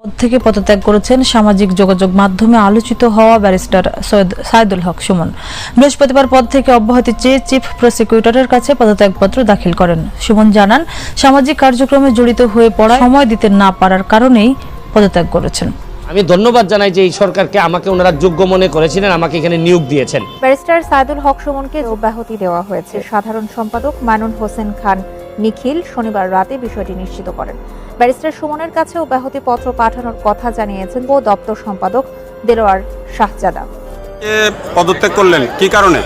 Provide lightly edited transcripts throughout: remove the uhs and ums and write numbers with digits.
পদ থেকে পদত্যাগ করেছেন সামাজিক যোগাযোগ মাধ্যমে আলোচিত হওয়া ব্যারিস্টার সৈয়দ সাইদুল হক সুমন। বৃহস্পতিবার পদ থেকে অব্যাহতি চেয়ে চিফ প্রসিকিউটরের কাছে পদত্যাগপত্র দাখিল করেন। সুমন জানান, সামাজিক কার্যক্রমে জড়িত হয়ে পড়ায় সময় দিতে না পারার কারণেই পদত্যাগ করেছেন। আমি ধন্যবাদ জানাই যে এই সরকারকে আমাকে ওনারা যোগ্য মনে করেছিলেন, আমাকে এখানে নিয়োগ দিয়েছেন। ব্যারিস্টার সাইদুল হক সুমনকে অব্যাহতি দেওয়া হয়েছে। সাধারণ সম্পাদক মাইনুল হোসেন খান নিখিল শনিবার রাতে বিষয়টি নিশ্চিত করেন। ব্যারিস্টার সুমনের কাছে অব্যাহতি পত্র পাঠানোর কথা জানিয়েছেন দপ্তর সম্পাদক দেলোয়ার শাহজাদা। পদত্যাগ করলেন কি কারণে?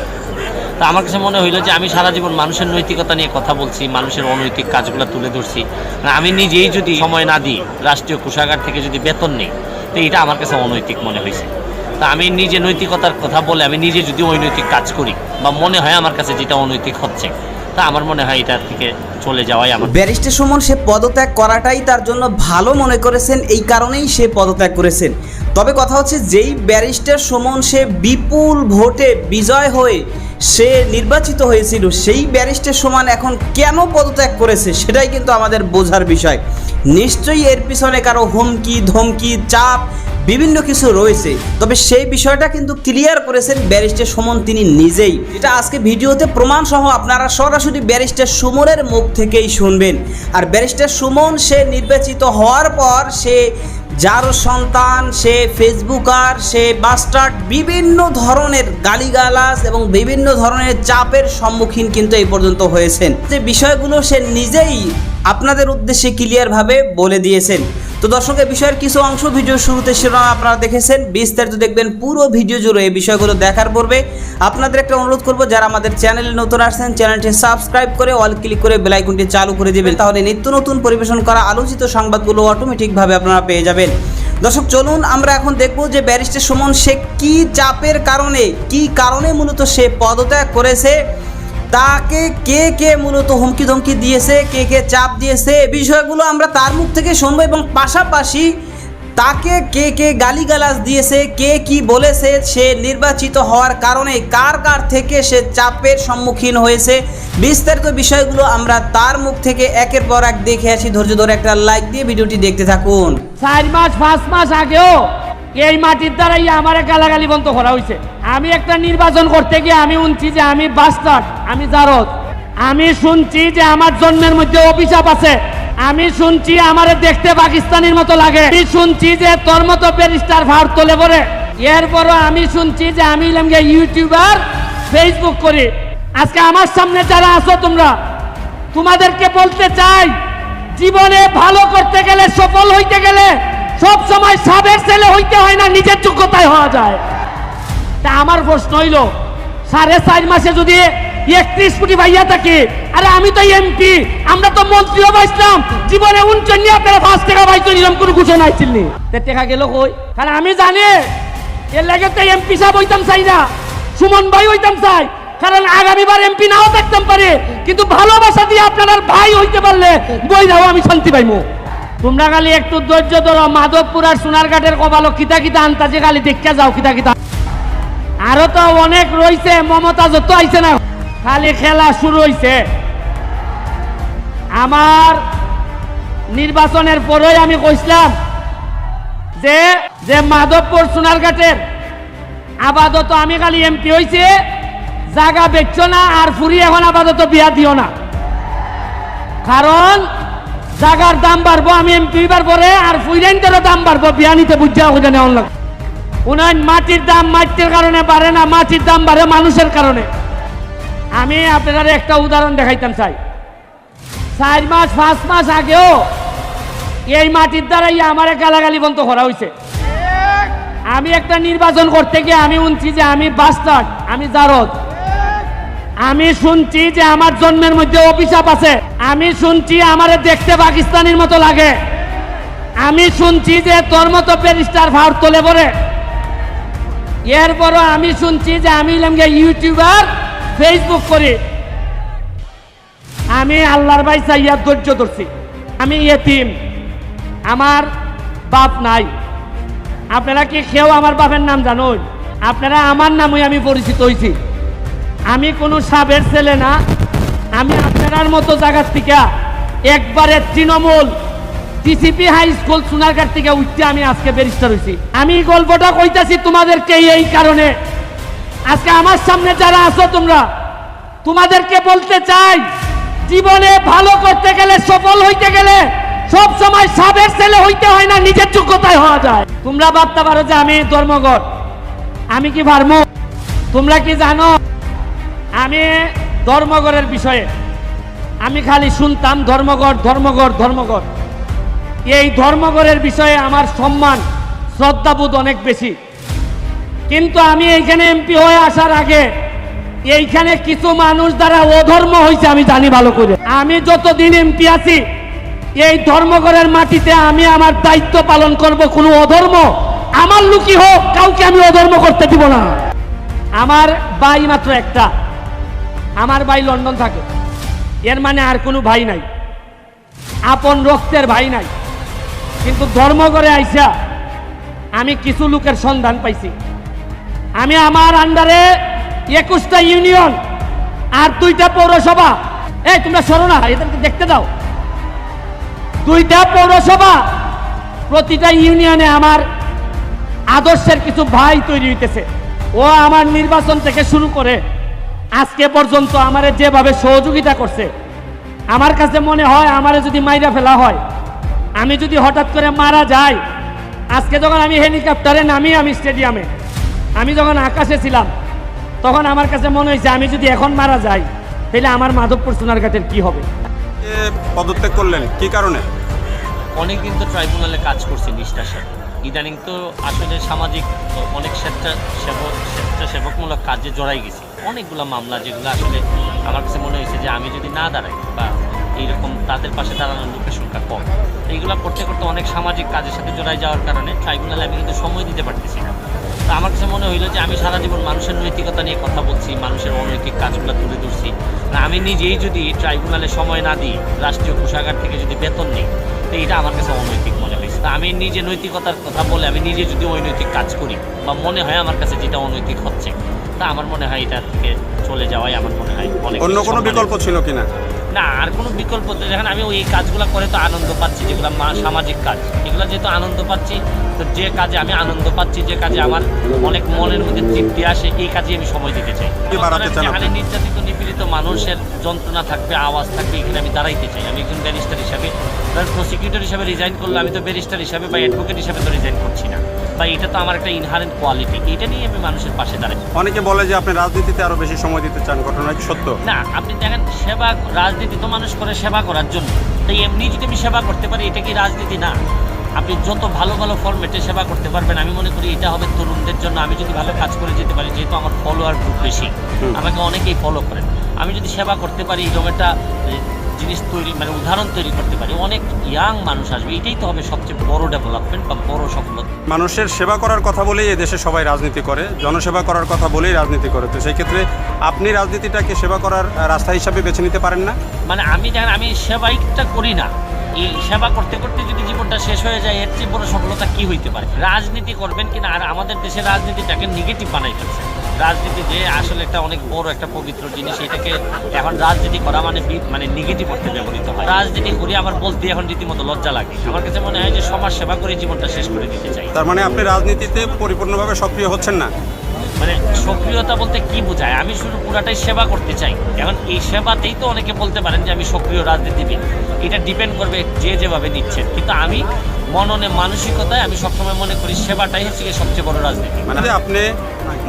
তা আমার কাছে মনে হইলো যে আমি সারা জীবন মানুষের নৈতিকতা নিয়ে কথা বলছি, মানুষের অনৈতিক কাজগুলো তুলে ধরছি। আমি নিজেই যদি সময় না দিই, রাষ্ট্রীয় কোষাগার থেকে যদি বেতন নেই, তো এটা আমার কাছে অনৈতিক মনে হয়েছে। তা আমি নিজে নৈতিকতার কথা বলে আমি নিজে যদি অনৈতিক কাজ করি বা মনে হয় আমার কাছে যেটা অনৈতিক হচ্ছে, তা আমার মনে হয় এটার থেকে চলে যাওয়াই আমার। ব্যারিস্টার সুমন সে পদত্যাগ করাটাই তার জন্য ভালো মনে করেছেন, এই কারণেই সে পদত্যাগ করেছেন। তবে কথা হচ্ছে, যেই ব্যারিস্টার সুমন সে বিপুল ভোটে বিজয় হয়ে সে নির্বাচিত হয়েছিল, সেই ব্যারিস্টার সুমন এখন কেন পদত্যাগ করেছে সেটাই কিন্তু আমাদের বোঝার বিষয়। নিশ্চয়ই এর পিছনে কারো হুমকি ধমকি চাপ বিভিন্ন কিছু রয়েছে। তবে সেই বিষয়টা কিন্তু ক্লিয়ার করেছেন ব্যারিস্টার সুমন তিনি নিজেই। এটা আজকে ভিডিওতে প্রমাণ সহ আপনারা সরাসরি ব্যারিস্টার সুমনের মুখ থেকেই শুনবেন। আর ব্যারিস্টার সুমন সে নির্বাচিত হওয়ার পর সে যার সন্তান, সে ফেসবুকার, সে বাস্টার্ড, বিভিন্ন ধরনের গালিগালাজ এবং বিভিন্ন ধরনের চাপের সম্মুখীন কিন্তু এই পর্যন্ত হয়েছেন। যে বিষয়গুলো সে নিজেই আপনাদের উদ্দেশ্যে ক্লিয়ারভাবে বলে দিয়েছেন। তো দর্শক, এই বিষয়ের কিছু অংশ ভিডিও শুরুতে শিরোনাম আপনারা দেখেছেন, বিস্তারিত দেখবেন পুরো ভিডিও জুড়ে। এই বিষয়গুলো দেখার পূর্বে আপনাদের একটা অনুরোধ করব, যারা আমাদের চ্যানেলে নতুন আসছেন চ্যানেলটি সাবস্ক্রাইব করে অল ক্লিক করে বেল আইকনটি চালু করে দেবেন, তাহলে নিত্য নতুন পরিবেশন করা আলোচিত সংবাদগুলো অটোমেটিকভাবে আপনারা পেয়ে যাবেন। দর্শক, চলুন আমরা এখন দেখব যে ব্যারিস্টার সুমন সে কি চাপের কারণে, কি কারণে মূলত সে পদত্যাগ করেছে, তাকে কে কে মূলত হুমকি ধমকি দিয়েছে, কে কে চাপ দিয়েছে, এই বিষয়গুলো আমরা তার মুখ থেকে শুনবো। এবং পাশাপাশি তাকে কে কে গালিগালাজ দিয়েছে, কে কি বলেছে, সে নির্বাচিত হওয়ার কারণে কার কার থেকে সে চাপের সম্মুখীন হয়েছে, বিস্তারিত বিষয়গুলো আমরা তার মুখ থেকে একের পর এক দেখে আসি। ধৈর্য ধরে একটা লাইক দিয়ে ভিডিওটি দেখতে থাকুন। 4 মাস 5 মাস আগেও এই মাটির দ্বারাই আমার গালাগালি বন্ধ করা হয়েছে। আমি একটা নির্বাচন করতে গিয়ে আমি শুনছি যে আমি বাস্টার্ড, আমি জারদ। আমি শুনছি যে আমার জন্মের মধ্যে অভিশাপ আছে। আমি শুনছি আমার দেখতে পাকিস্তানের মতো লাগে। আমি শুনছি যে তোর মতো ব্যারিস্টার ভার তোলে পড়ে। এরপরও আমি শুনছি যে আমি ইউটিউবার, ফেসবুক করি। আজকে আমার সামনে যারা আছো তোমরা, তোমাদেরকে বলতে চাই, জীবনে ভালো করতে গেলে, সফল হইতে গেলে সব সময় সাবের ছেলে হইতে হয় না, নিজের যোগ্যতায় হওয়া যায়। তা আমার প্রশ্ন হইল, 4.5 মাসে যদি 31 কোটি ভাইয়া থাকে, আরে আমি তো এমপি, আমরা তো মন্ত্রীও পাইছিলাম, জীবনে 49 আপনারা 5 টাকা পাইছেন, এরকম কোনো ঘোষণা আইছিলনি। টাকা গেল কই? কারণ আমি জানি এর লাগে তো এমপি সাহেব হইতাম চাই না, সুমন ভাই হইতাম চাই। কারণ আগামীবার এমপি নাও থাকতাম পারে, কিন্তু ভালোবাসা দিয়ে আপনার ভাই হইতে পারলে বই যাও, আমি শান্তি পাইমু। তোমরা খালি একটু ধৈর্য ধরো। মাধবপুর আর সোনারঘাটের কপালো কিতা কিতা আনতাছে, খালি দেখে যাও কিতা কিতা। আরো তো অনেক রয়েছে, মমতা যত আইছে না, খালি খেলা শুরু হইছে। আমার নির্বাচনের পরেই আমি কইছিলাম যে মাধবপুর সোনারঘাটের আপাতত আমি খালি এমপি হইছে, জায়গা বেচছো না আর ফুরি এখন আপাতত বিয়া দিও না, কারণ জায়গার দাম বাড়বো আমি এমপি হইবার পরে, আর ফুইরেন্টেরও দাম বাড়বো, বিয়া নিতে বুঝা ওখানে নেওয়ার লাগে। উনার মাটির দাম মাটির কারণে বাড়ে না, মাটির দাম বাড়ে মানুষের কারণে। আমি আপনাদের একটা উদাহরণ দেখাইতাম চাই। 4 মাস 5 মাস আগেও এই মাটির দ্বারাই আমার গালাগালি বন্ধ করা হয়েছে। আমি একটা নির্বাচন করতে গিয়ে আমি শুনছি যে আমি বাস্টার্ড, আমি জারদ। আমি শুনছি যে আমার জন্মের মধ্যে অভিশাপ আছে। আমি শুনছি আমার দেখতে পাকিস্তানের মতো লাগে। আমি শুনছি যে তোর মতো ব্যারিস্টার ভার তোলে পড়ে। এরপরও আমি শুনছি যে আমি ইউটিউবার, ফেসবুক করি। আমি আল্লাহর ভাই চাইয়া ধৈর্য ধরছি। আমি ইয়েতিম, আমার বাপ নাই। আপনারা কি কেউ আমার বাপের নাম জানুন? আপনারা আমার নামই আমি পরিচিত হয়েছি। আমি কোনো সাবের ছেলে না। আমি আপনার মতো জায়গার থেকে একবারে Trinamool TCP high school Sonarghat থেকে উঠতে আমি আজকে ব্যারিস্টার হয়েছি। আমি এই গল্পটা কইতাছি তোমাদেরকে এই কারণে, আজকে আমার সামনে যারা আছো তোমরা, তোমাদেরকে বলতে চাই, জীবনে ভালো করতে গেলে, সফল হইতে গেলে সব সময় সাবের ছেলে হইতে হয় না, নিজের যোগ্যতায় হওয়া যায়। তোমরা ভাবতে পারো যে আমি ধর্মঘট, আমি কি পারবো? তোমরা কি জানো আমি ধর্মঘটের বিষয়ে আমি খালি শুনতাম ধর্মঘট ধর্মঘট ধর্মঘট। এই ধর্মঘটের বিষয়ে আমার সম্মান শ্রদ্ধাবোধ অনেক বেশি, কিন্তু আমি এইখানে এমপি হয়ে আসার আগে এইখানে কিছু মানুষ দ্বারা অধর্ম হয়েছে আমি জানি ভালো করে। আমি যতদিন এমপি আছি এই ধর্মঘটের মাটিতে আমি আমার দায়িত্ব পালন করব। কোনো অধর্ম আমার লুকি হোক, কাউকে আমি অধর্ম করতে দিব না। আমার ভাই মাত্র একটা, আমার ভাই লন্ডন থাকে, এর মানে আর কোনো ভাই নাই, আপন রক্তের ভাই নাই। কিন্তু ধর্মঘটে আইসা আমি কিছু লোকের সন্ধান পাইছি। আমি আমার আন্ডারে 21টা ইউনিয়ন আর 2টা পৌরসভা, এই তোমরা সরো না, এদেরকে দেখতে দাও, 2টা পৌরসভা, প্রতিটা ইউনিয়নে আমার আদর্শের কিছু ভাই তৈরি হইতেছে। ও আমার নির্বাচন থেকে শুরু করে আজকে পর্যন্ত আমারে যেভাবে সহযোগিতা করছে, আমার কাছে মনে হয় আমারে যদি মাইরা ফেলা হয়, আমি যদি হঠাৎ করে মারা যাই, আজকে যখন আমি হেলিকপ্টারে নামি, আমি স্টেডিয়ামে, আমি যখন আকাশে ছিলাম, তখন আমার কাছে মনে হয়েছে আমি যদি এখন মারা যাই তাহলে আমার মাধবপুর সোনারঘাটের কি হবে। পদত্যাগ করলেন কি কারণে? অনেকদিন তো ট্রাইব্যুনালে কাজ করছি নিষ্ঠার সাথে, ইদানিং তো আসলে সামাজিক অনেক স্বেচ্ছাসেবকমূলক কাজে জড়াই গেছি। অনেকগুলো মামলা যেগুলো আসলে আমার কাছে মনে হয়েছে যে আমি যদি না দাঁড়াই বা এইরকম তাদের পাশে দাঁড়ানোর লোকের সংখ্যা কম, এইগুলো করতে করতে অনেক সামাজিক কাজের সাথে জড়াই যাওয়ার কারণে ট্রাইব্যুনালে আমি কিন্তু সময় দিতে পারতেছি না। তো আমার কাছে মনে হইলো যে আমি সারা জীবন মানুষের নৈতিকতা নিয়ে কথা বলছি, মানুষের অনৈতিক কাজগুলো তুলে ধরছি, আমি নিজেই যদি ট্রাইব্যুনালে সময় না দিই, রাষ্ট্রীয় কোষাগার থেকে যদি বেতন নিই, তো এটা আমার কাছে অনৈতিক মনে হয়েছে। তা আমি নিজে নৈতিকতার কথা বলে আমি নিজে যদি অনৈতিক কাজ করি বা মনে হয় আমার কাছে যেটা অনৈতিক হচ্ছে, তা আমার মনে হয় এটা থেকে চলে যাওয়াই আমার মনে হয় অনেক। অন্য কোনো বিকল্প ছিল কিনা? না, আর কোনো বিকল্প দেখেন, আমি ওই কাজগুলো করে তো আনন্দ পাচ্ছি, যেগুলো সামাজিক কাজ, এগুলো যেহেতু আনন্দ পাচ্ছি, তো যে কাজে আমি আনন্দ পাচ্ছি, যে কাজে আমার অনেক মনের মধ্যে তৃপ্তি আসে, এই কাজে আমি সময় দিতে চাই। যেখানে নির্যাতিত নিপীড়িত মানুষের যন্ত্রণা থাকবে, আওয়াজ থাকবে, এখানে আমি দাঁড়াইতে চাই। আমি একজন ব্যারিস্টার হিসাবে, প্রসিকিউটর হিসাবে রিজাইন করলে আমি তো ব্যারিস্টার হিসাবে বা অ্যাডভোকেট হিসাবে তো রিজাইন করছি না, বা এটা তো আমার একটা ইনহারেন্ট কোয়ালিটি, এটা নিয়ে আমি মানুষের পাশে দাঁড়াই। অনেকে বলে যে আপনি রাজনীতিতে আরো বেশি সময় দিতে চান, ঘটনা কি সত্য? না, আপনি দেখেন, সেবা, রাজনীতি তো মানুষ করে সেবা করার জন্য, তাই এমনি যদি আমি সেবা করতে পারি, এটা কি রাজনীতি না? আপনি যত ভালো ভালো ফরম্যাটে সেবা করতে পারবেন, আমি মনে করি এটা হবে তরুণদের জন্য। আমি যদি ভালো কাজ করে যেতে পারি, যেহেতু আমার ফলোয়ার গ্রুপ বেশি, আমাকে অনেকেই ফলো করেন, আমি যদি সেবা করতে পারি, এরকম একটা জিনিস তৈরি, মানে উদাহরণ তৈরি করতে পারি, অনেক ইয়াং মানুষ আসবে, এটাই তো হবে সবচেয়ে বড় ডেভেলপমেন্ট বা বড় সফলতা। মানুষের সেবা করার কথা বলেই এদেশে সবাই রাজনীতি করে, জনসেবা করার কথা বলেই রাজনীতি করে। তো সেই ক্ষেত্রে আপনি রাজনীতিটাকে সেবা করার রাস্তা হিসাবে বেছে নিতে পারেন না? মানে আমি দেখেন, আমি সেবাইটা করি না, এই সেবা করতে করতে যদি জীবনটা শেষ হয়ে যায়, এর চেয়ে বড় সফলতা কি হইতে পারে? রাজনীতি করবেন কিনা, আর আমাদের দেশের রাজনীতিটাকে নেগেটিভ বানাই ফেলছে। রাজনীতি যে আসলে একটা অনেক বড় একটা পবিত্র জিনিস, এটাকে এখন রাজনীতি করা মানে নেগেটিভ করতে ব্যবহৃত হয়। রাজনীতি করি আমার বলতে এখন রীতিমতো লজ্জা লাগে। আমার কাছে মনে হয় যে সমাজ সেবা করে জীবনটা শেষ করে দিতে চাই। তার মানে আপনি রাজনীতিতে পরিপূর্ণভাবে সক্রিয় হচ্ছেন না? মানে সক্রিয়তা বলতে কি বোঝায়? আমি শুধু পুরাটাই সেবা করতে চাই। এখন এই সেবাতেই তো অনেকে বলতে পারেন যে আমি সক্রিয় রাজনীতিবিদ, এটা ডিপেন্ড করবে যে যেভাবে নিচ্ছেন। কিন্তু আমি মননে মানসিকতায় আমি সবসময় মনে করি সেবাটাই হচ্ছে সবচেয়ে বড় রাজনীতি। মানে আপনি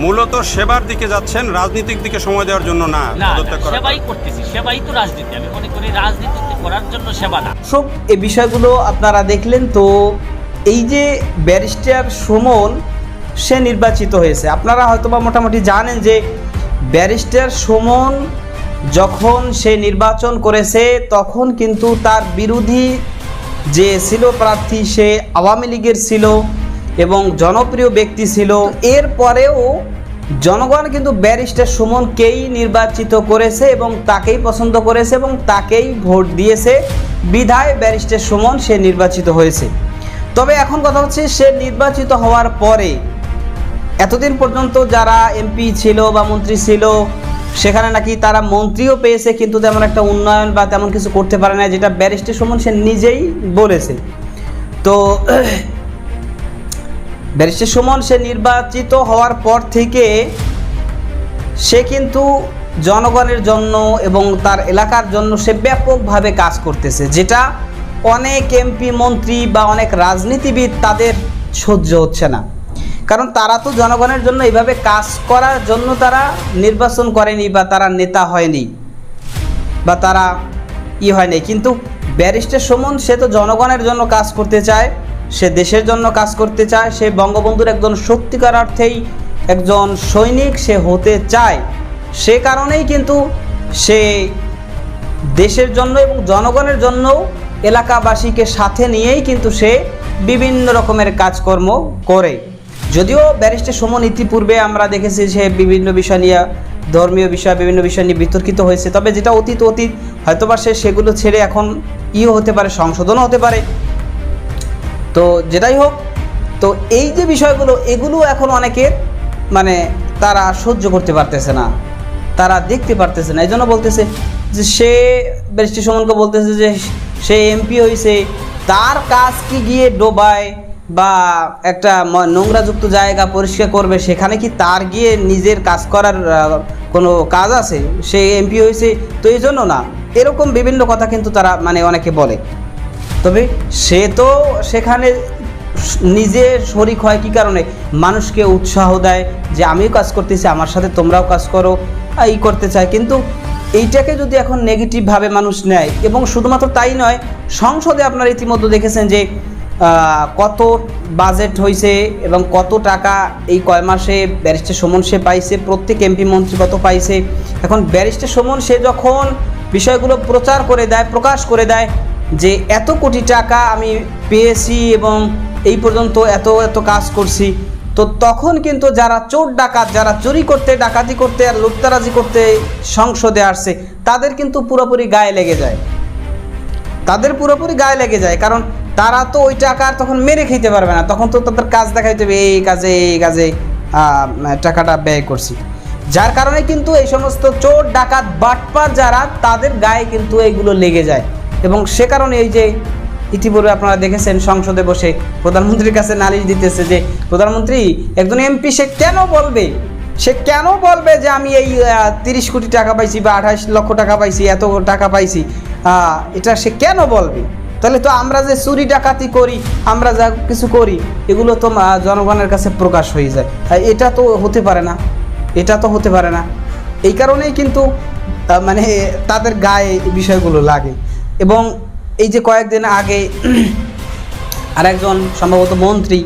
মূলত সেবার দিকে যাচ্ছেন, রাজনীতির দিকে সময় দেওয়ার জন্য না? সেবাই করতেছি, সেবাই তো রাজনীতি। আমি মনে করি রাজনীতি করার জন্য সেবা না। সব এই বিষয়গুলো আপনারা দেখলেন। তো এই যে ব্যারিস্টার সুমন সে নির্বাচিত হয়েছে, আপনারা হয়তোবা মোটামুটি জানেন যে ব্যারিস্টার সুমন যখন সে নির্বাচন করেছে, তখন কিন্তু তার বিরোধী যে ছিল প্রার্থী, সে আওয়ামী লীগের ছিল এবং জনপ্রিয় ব্যক্তি ছিল। এরপরেও জনগণ কিন্তু ব্যারিস্টার সুমনকেই নির্বাচিত করেছে এবং তাকেই পছন্দ করেছে এবং তাকেই ভোট দিয়েছে, বিধায় ব্যারিস্টার সুমন সে নির্বাচিত হয়েছে। তবে এখন কথা হচ্ছে, সে নির্বাচিত হওয়ার পরে এতদিন পর্যন্ত যারা এমপি ছিল বা মন্ত্রী ছিল, সেখানে নাকি তারা মন্ত্রীও পেয়েছে, কিন্তু তেমন একটা উন্নয়ন বা তেমন কিছু করতে পারে না, যেটা ব্যারিস্টার সুমন সে নিজেই বলেছে। তো ব্যারিস্টার সুমন সে নির্বাচিত হওয়ার পর থেকে সে কিন্তু জনগণের জন্য এবং তার এলাকার জন্য সে ব্যাপকভাবে কাজ করতেছে, যেটা অনেক এমপি মন্ত্রী বা অনেক রাজনীতিবিদ তাদের সহ্য হচ্ছে না। কারণ তারা তো জনগণের জন্য এইভাবে কাজ করার জন্য তারা নির্বাচন করেনি বা তারা নেতা হয়নি বা তারা হয়নি, কিন্তু ব্যারিস্টার সুমন সে তো জনগণের জন্য কাজ করতে চায়, সে দেশের জন্য কাজ করতে চায়, সে বঙ্গবন্ধুর একজন সত্যিকার অর্থেই একজন সৈনিক সে হতে চায়। সে কারণেই কিন্তু সে দেশের জন্য এবং জনগণের জন্য এলাকাবাসীকে সাথে নিয়েই কিন্তু সে বিভিন্ন রকমের কাজকর্ম করে। যদিও ব্যারিস্টার সুমন ইতিপূর্বে আমরা দেখেছি সে বিভিন্ন বিষয় নিয়ে, ধর্মীয় বিষয়, বিভিন্ন বিষয় নিয়ে বিতর্কিত হয়েছে, তবে যেটা অতীত হয়তোবা সে সেগুলো ছেড়ে এখন হতে পারে, সংশোধনও হতে পারে। তো যেটাই হোক, তো এই যে বিষয়গুলো এগুলো এখন অনেকের মানে তারা সহ্য করতে পারতেছে না, তারা দেখতে পারতেছে না। এই জন্য বলতেছে যে সে ব্যারিস্টার সুমনকে বলতেছে যে সে এমপি হয়েছে, তার কাজ কি গিয়ে ডোবায় বা একটা নোংরাযুক্ত জায়গা পরিষ্কার করবে, সেখানে কি তার গিয়ে নিজের কাজ করার কোনো কাজ আছে? সে এমপি হয়েছে তো এই জন্য না, এরকম বিভিন্ন কথা কিন্তু তারা মানে অনেকে বলে। তবে সে তো সেখানে নিজে শরিক হয় কী কারণে? মানুষকে উৎসাহ দেয় যে আমিও কাজ করতেছি, আমার সাথে তোমরাও কাজ করো, এই করতে চায়। কিন্তু এইটাকে যদি এখন নেগেটিভভাবে মানুষ নেয়, এবং শুধুমাত্র তাই নয়, সংসদে আপনারা ইতিমধ্যে দেখেছেন যে কত বাজেট হয়েছে এবং কত টাকা এই কয় মাসে ব্যারিস্টার সুমন সে পাইছে, প্রত্যেক এমপি মন্ত্রী কত পাইছে। এখন ব্যারিস্টার সুমন সে যখন বিষয়গুলো প্রচার করে দেয়, প্রকাশ করে দেয় যে এত কোটি টাকা আমি পেয়েছি এবং এই পর্যন্ত এত এত কাজ করছি, তো তখন কিন্তু যারা চোর ডাকাত, যারা চুরি করতে, ডাকাতি করতে আর লুটতারাজি করতে সংসদে আসছে, তাদের কিন্তু পুরোপুরি গায়ে লেগে যায়, তাদের পুরোপুরি গায়ে লেগে যায়। কারণ তারা তো ওই টাকা আর তখন মেরে খেতে পারবে না, তখন তো তাদের কাজ দেখাইতে হবে, এই কাজে টাকাটা ব্যয় করছি। যার কারণে কিন্তু এই সমস্ত চোর ডাকাত বাটপার যারা, তাদের গায়ে কিন্তু এইগুলো লেগে যায়। এবং সে কারণে এই যে ইতিপূর্বে আপনারা দেখেছেন সংসদে বসে প্রধানমন্ত্রীর কাছে নালিশ দিতেছে যে প্রধানমন্ত্রী একজন এমপি সে কেন বলবে যে আমি এই 30 কোটি টাকা পাইছি বা 28 লক্ষ টাকা পাইছি, এত টাকা পাইছি, এটা সে কেন বলবে? তাহলে তো আমরা যে চুরি ডাকাতি করি, আমরা যা কিছু করি, এগুলো তো জনগণের কাছে প্রকাশ হয়ে যায়। এটা তো হতে পারে না, এটা তো হতে পারে না। এই কারণেই কিন্তু মানে তাদের গায়ে এই বিষয়গুলো লাগে। এবং এই যে কয়েকদিন আগে আরেকজন সম্ভবত মন্ত্রী,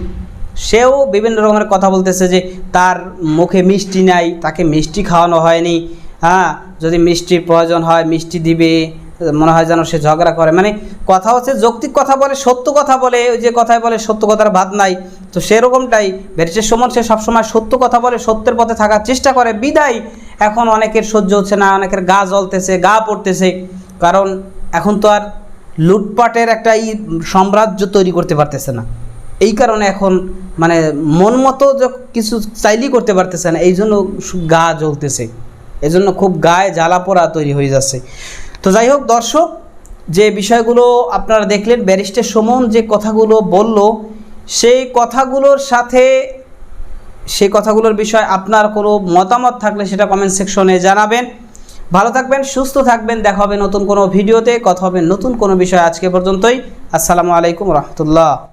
সেও বিভিন্ন রকমের কথা বলতেছে যে তার মুখে মিষ্টি নাই, তাকে মিষ্টি খাওয়ানো হয়নি, যদি মিষ্টির প্রয়োজন হয় মিষ্টি দিবে, মনে হয় যেন সে ঝগড়া করে। মানে কথা হচ্ছে যৌক্তিক কথা বলে, সত্য কথা বলে, ওই যে কথায় বলে সত্য কথার ভাত নাই, তো সেরকমটাই ব্যারিস্টার সুমন সে সবসময় সত্য কথা বলে, সত্যের পথে থাকার চেষ্টা করে। বিদায় এখন অনেকের সহ্য হচ্ছে না, অনেকের গা জ্বলতেছে, গা পড়তেছে। কারণ এখন তো আর লুটপাটের একটা সাম্রাজ্য তৈরি করতে পারতেছে না, এই কারণে এখন মানে মন মতো কিছু চাইলেই করতে পারতেছে না, এই জন্য গা জ্বলতেছে, এই জন্য খুব গায়ে জ্বালা পোড়া তৈরি হয়ে যাচ্ছে। তো যাই হোক দর্শক, যে বিষয়গুলো আপনারা দেখলেন, ব্যারিস্টার সুমন যে কথাগুলো বলল, সেই কথাগুলোর বিষয়ে আপনার কোনো মতামত থাকলে সেটা কমেন্ট সেকশনে জানাবেন। ভালো থাকবেন, সুস্থ থাকবেন, দেখা হবে নতুন কোনো ভিডিওতে, কথা হবে নতুন কোনো বিষয়। আজকে পর্যন্তই, আসসালামু আলাইকুম রহমতুল্লাহ।